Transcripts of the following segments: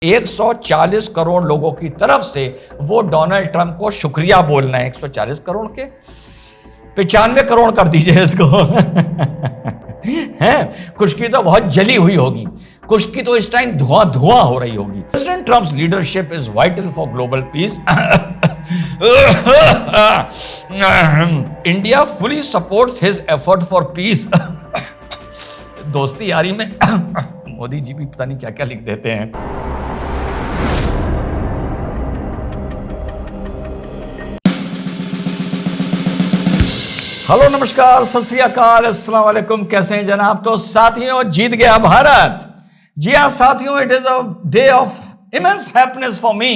140 करोड़ लोगों की तरफ से वो डोनाल्ड ट्रंप को शुक्रिया बोलना है। 140 करोड़ के 95 करोड़ कर दीजिए इसको। हैं, कुछ की तो बहुत जली हुई होगी, कुछ की तो इस टाइम धुआं धुआं हो रही होगी। President Trump's leadership is vital for global piece. India fully supports his effort for piece. दोस्ती यारी में मोदी जी भी पता नहीं क्या क्या लिख देते हैं। हेलो, नमस्कार, सत श्री अकाल, अस्सलाम वालेकुम। कैसे हैं जनाब? तो साथियों, जीत गया भारत। जी हाँ साथियों, it is a day of immense happiness for me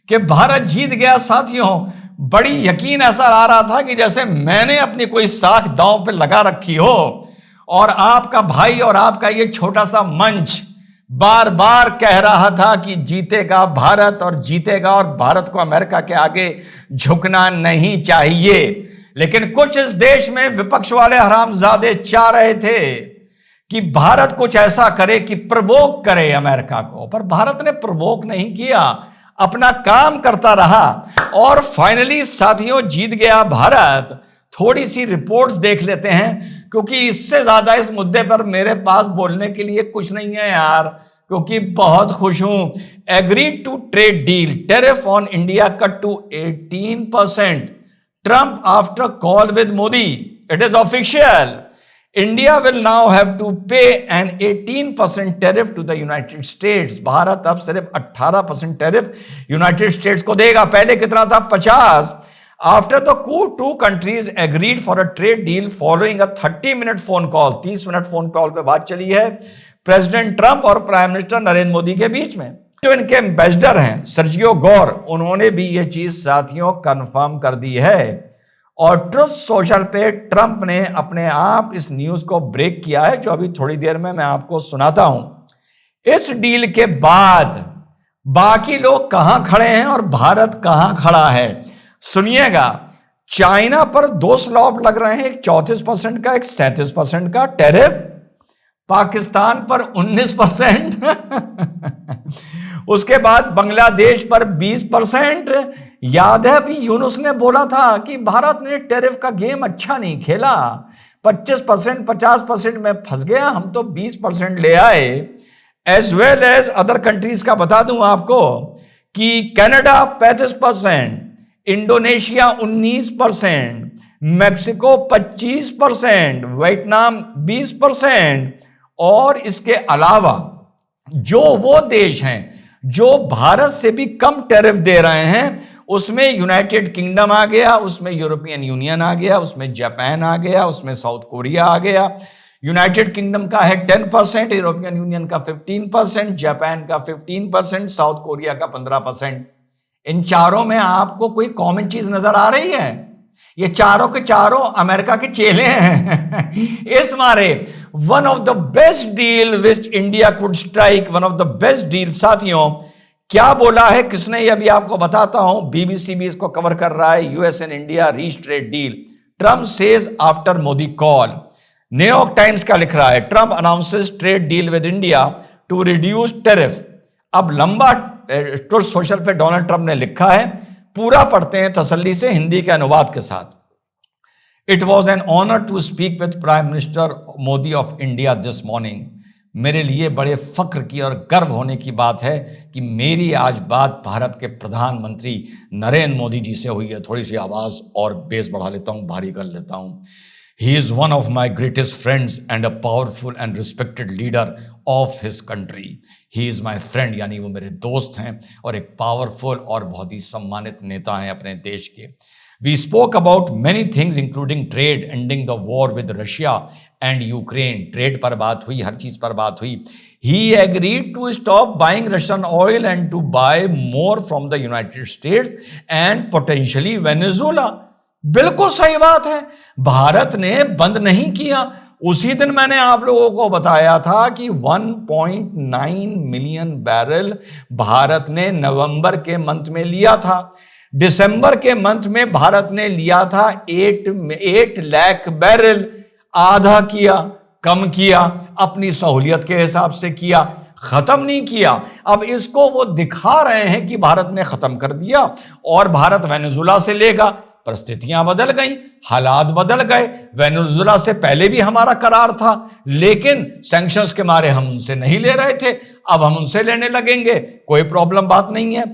कि भारत जीत गया। साथियों, बड़ी यकीन ऐसा आ रहा था कि जैसे मैंने अपनी कोई साख दांव पे लगा रखी हो और आपका भाई और आपका ये छोटा सा मंच बार बार कह रहा था कि जीतेगा भारत और जीतेगा, और भारत को अमेरिका के आगे झुकना नहीं चाहिए। लेकिन कुछ इस देश में विपक्ष वाले हरामजादे चाह रहे थे कि भारत कुछ ऐसा करे कि प्रवोक करे अमेरिका को, पर भारत ने प्रवोक नहीं किया, अपना काम करता रहा और फाइनली साथियों जीत गया भारत। थोड़ी सी रिपोर्ट्स देख लेते हैं, क्योंकि इससे ज्यादा इस मुद्दे पर मेरे पास बोलने के लिए कुछ नहीं है यार, क्योंकि बहुत खुश हूं। Agreed to trade deal, tariff on India cut to 18%. Trump after call with Modi. It is official. India will now have to pay an 18% tariff to the United States. Bharat अब सिर्फ 18% टैरिफ यूनाइटेड स्टेट्स को देगा। पहले कितना था? 50. After the coup, two countries agreed for a trade deal following a 30-minute phone call. 30 minute phone call पे बात चली है प्रेसिडेंट ट्रंप और प्राइम मिनिस्टर नरेंद्र मोदी के बीच में। जो इनके एम्बेसडर हैं सर्जियो गौर, उन्होंने भी ये चीज साथियों कंफर्म कर दी है। और ट्रुथ सोशल पे ट्रंप ने अपने आप इस न्यूज को ब्रेक किया है, जो अभी थोड़ी देर में मैं आपको सुनाता हूं। इस डील के बाद बाकी लोग कहां खड़े हैं और भारत कहां खड़ा है, सुनिएगा। चाइना पर 2 स्लॉब लग रहे हैं, एक 34% का, एक 37% का टैरिफ। पाकिस्तान पर 19%। उसके बाद बांग्लादेश पर 20%। याद है अभी यूनुस ने बोला था कि भारत ने टैरिफ का गेम अच्छा नहीं खेला, 25% 50% में फंस गया, हम तो 20% ले आए। As well as other countries का बता दूं आपको कि कनाडा 35%, इंडोनेशिया 19%, मैक्सिको 25%, वियतनाम 20%, और इसके अलावा जो वो देश हैं जो भारत से भी कम टैरिफ दे रहे हैं, उसमें यूनाइटेड किंगडम आ गया, उसमें यूरोपियन यूनियन आ गया, उसमें जापान आ गया, उसमें साउथ कोरिया आ गया। यूनाइटेड किंगडम का है 10%, यूरोपियन यूनियन का 15%, जापान का 15%, साउथ कोरिया का 15%। इन चारों में आपको कोई कॉमन चीज नजर आ रही है? ये चारों के चारों अमेरिका के चेले हैं। इस मारे one of the best deal which India could strike, one of the best deal. साथियों, क्या बोला है किसने, ये अभी आपको बताता हूं। बीबीसी भी इसको कवर कर रहा है। US and India reach trade deal, Trump says after Modi call. New York Times का लिख रहा है, Trump announces trade deal with India to reduce tariff. अब लंबा ट्रुथ सोशल पे डोनाल्ड ट्रंप ने लिखा है, पूरा पढ़ते हैं तसल्ली से हिंदी के अनुवाद के साथ। It was an honour to speak with prime minister Modi of India this morning. मेरे लिए बड़े फख्र की और गर्व होने की बात है कि मेरी आज बात भारत के प्रधानमंत्री नरेंद्र मोदी जी से हुई है। थोड़ी सी आवाज और बेस बढ़ा लेता हूं, भारी कर लेता हूं। He is one of my greatest friends and a powerful and respected leader of his country. He is my friend, यानी वो मेरे दोस्त हैं और एक पावरफुल और बहुत ही सम्मानित नेता हैं अपने देश के। We spoke about many things including trade, ending the war with Russia and Ukraine. Trade पर बात हुई, हर चीज पर बात हुई। He agreed to stop buying Russian oil and to buy more from the United States and potentially Venezuela. बिल्कुल सही बात है, भारत ने बंद नहीं किया। उसी दिन मैंने आप लोगों को बताया था कि 1.9 मिलियन बैरल भारत ने नवंबर के मंथ में लिया था। दिसंबर के मंथ में भारत ने लिया था 8 लाख बैरल। आधा किया, कम किया, अपनी सहूलियत के हिसाब से किया। खत्म नहीं किया। अब इसको वो दिखा रहे हैं कि भारत ने खत्म कर दिया और भारत वेनेजुला से लेगा। परिस्थितियां बदल गई, हालात बदल गए। वेनेजुला से पहले भी हमारा करार था, लेकिन सैंक्शंस के मारे हम उनसे नहीं ले रहे थे, अब हम उनसे लेने लगेंगे, कोई प्रॉब्लम बात नहीं है।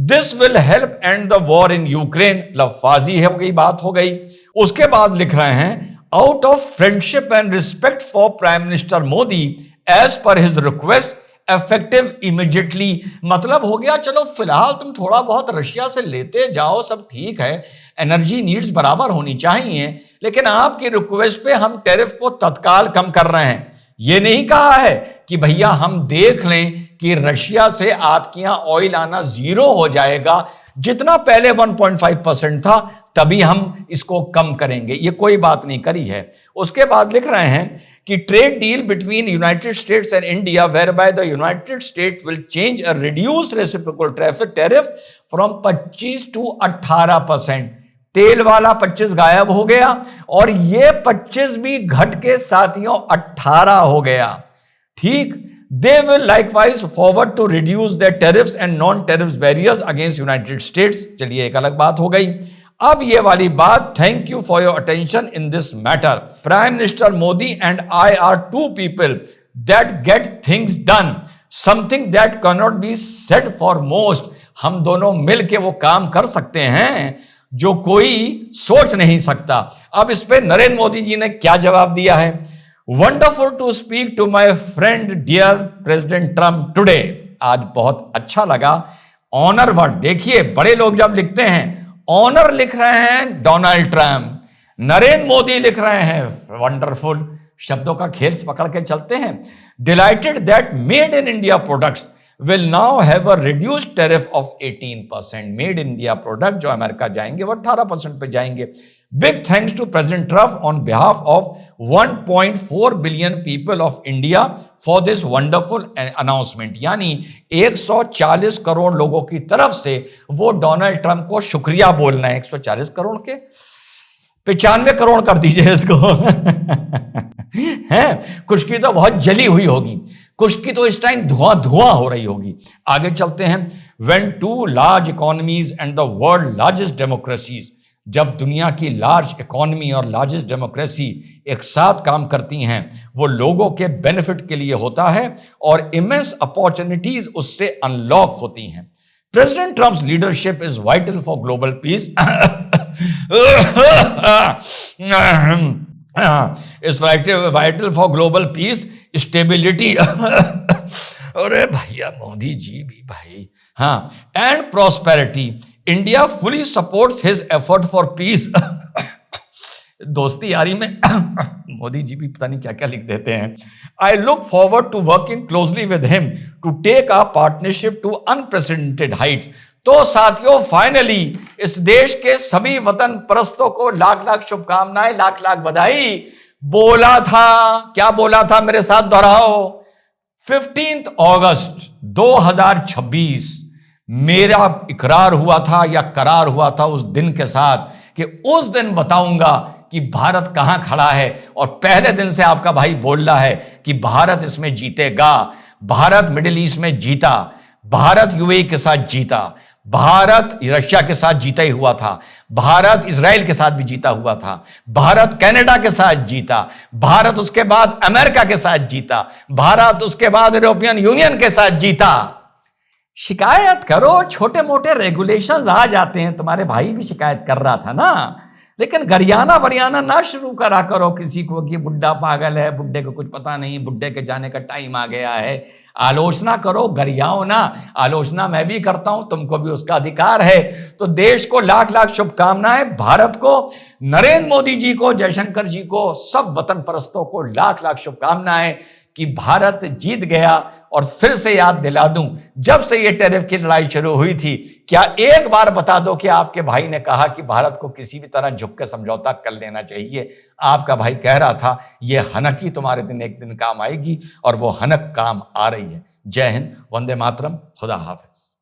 This will help and the war in Ukraine, लफाजी हो गई, बात हो गई। उसके बाद लिख रहे हैं, out of friendship and respect for prime minister Modi as per his request effective immediately. मतलब हो गया, चलो फिलहाल तुम थोड़ा बहुत रशिया से लेते जाओ, सब ठीक है, एनर्जी नीड्स बराबर होनी चाहिए, लेकिन आपकी रिक्वेस्ट पे हम टैरिफ को तत्काल कम कर रहे हैं। ये नहीं कहा है कि भैया हम देख लें कि रशिया से आपके यहां ऑयल आना जीरो हो जाएगा, जितना पहले 1.5% था तभी हम इसको कम करेंगे, ये कोई बात नहीं करी है। उसके बाद लिख रहे हैं कि trade deal between United States and India whereby the United States will change a reduce reciprocal tariff from 25 to 18%। तेल वाला 25 गायब हो गया और ये 25 भी घट के साथियों 18 हो गया। ठीक, they will likewise forward to reduce the tariffs and non tariffs barriers against United States. चलिए, एक अलग बात हो गई। अब ये वाली बात, thank you for your attention in this matter. Prime minister Modi and I are two people that get things done, something that can not be said for most. हम दोनों मिलके वो काम कर सकते हैं जो कोई सोच नहीं सकता। अब इस पे नरेंद्र मोदी जी ने क्या जवाब दिया है, wonderful to speak to my friend dear president Trump today. आज बहुत अच्छा लगा। ऑनर वर्ड देखिए, बड़े लोग जब लिखते हैं, ऑनर लिख रहे हैं डोनाल्ड ट्रम्प, नरेंद्र मोदी लिख रहे हैं वंडरफुल। शब्दों का खेल पकड़ के चलते हैं। Delighted that made in India products will now have a reduced tariff of 18%. Made India product जो अमेरिका जाएंगे वो 18% पे जाएंगे। Big thanks to president Trump on behalf of 1.4 billion people of India for this wonderful announcement. यानी 140 करोड़ लोगों की तरफ से वो डोनाल्ड ट्रम्प को शुक्रिया बोलना है। 140 करोड़ के 95 करोड़ कर दीजिए इसको है, कुछ की तो बहुत जली हुई होगी, कुछ की तो इस टाइम धुआं धुआं हो रही होगी। आगे चलते हैं। When two large economies and the world largest democracies, जब दुनिया की लार्ज इकोनॉमी और लार्जेस्ट डेमोक्रेसी एक साथ काम करती हैं, वो लोगों के बेनिफिट के लिए होता है और इमेंस अपॉर्चुनिटीज उससे अनलॉक होती हैं। President Trump's leadership is vital for global piece is vital for global piece stability अरे भैया मोदी जी भी भाई, हाँ, and prosperity. India fully supports his effort for piece. दोस्ती यारी में मोदी जी भी पता नहीं क्या क्या लिख देते हैं। I look forward to working closely with him to take our partnership to unprecedented heights. तो साथियों, फाइनली इस देश के सभी वतन परस्तों को लाख लाख शुभकामनाएं, लाख लाख बधाई। बोला था, क्या बोला था, मेरे साथ दोहराओ, 15 अगस्त 2026 मेरा इकरार हुआ था या करार हुआ था उस दिन के साथ कि उस दिन बताऊंगा कि भारत कहां खड़ा है। और पहले दिन से आपका भाई बोल रहा है कि भारत इसमें जीतेगा। भारत मिडिल ईस्ट में जीता, भारत यूएई के साथ जीता, भारत रशिया के साथ जीता ही हुआ था, भारत इजराइल के साथ भी जीता हुआ था, भारत कनाडा के साथ जीता, भारत उसके बाद अमेरिका के साथ जीता, भारत उसके बाद यूरोपियन यूनियन के साथ जीता। शिकायत करो, छोटे मोटे रेगुलेशंस आ जाते हैं। तुम्हारे भाई भी शिकायत कर रहा था ना, लेकिन गरियाना वरियाना ना शुरू करा करो किसी को कि बुड्ढा पागल है, बुड्ढे को कुछ पता नहीं, बुड्ढे के जाने का टाइम आ गया है। आलोचना करो, गरियाओ ना। आलोचना मैं भी करता हूं, तुमको भी उसका अधिकार है। तो देश को लाख लाख शुभकामनाएं, भारत को, नरेंद्र मोदी जी को, जयशंकर जी को, सब वतन परस्तों को लाख लाख शुभकामनाएं कि भारत जीत गया। और फिर से याद दिला दूं, जब से ये टैरिफ की लड़ाई शुरू हुई थी, क्या एक बार बता दो कि आपके भाई ने कहा कि भारत को किसी भी तरह झुक के समझौता कर लेना चाहिए? आपका भाई कह रहा था ये हनक ही तुम्हारे दिन एक दिन काम आएगी, और वो हनक काम आ रही है। जय हिंद, वंदे मातरम, खुदा हाफिज।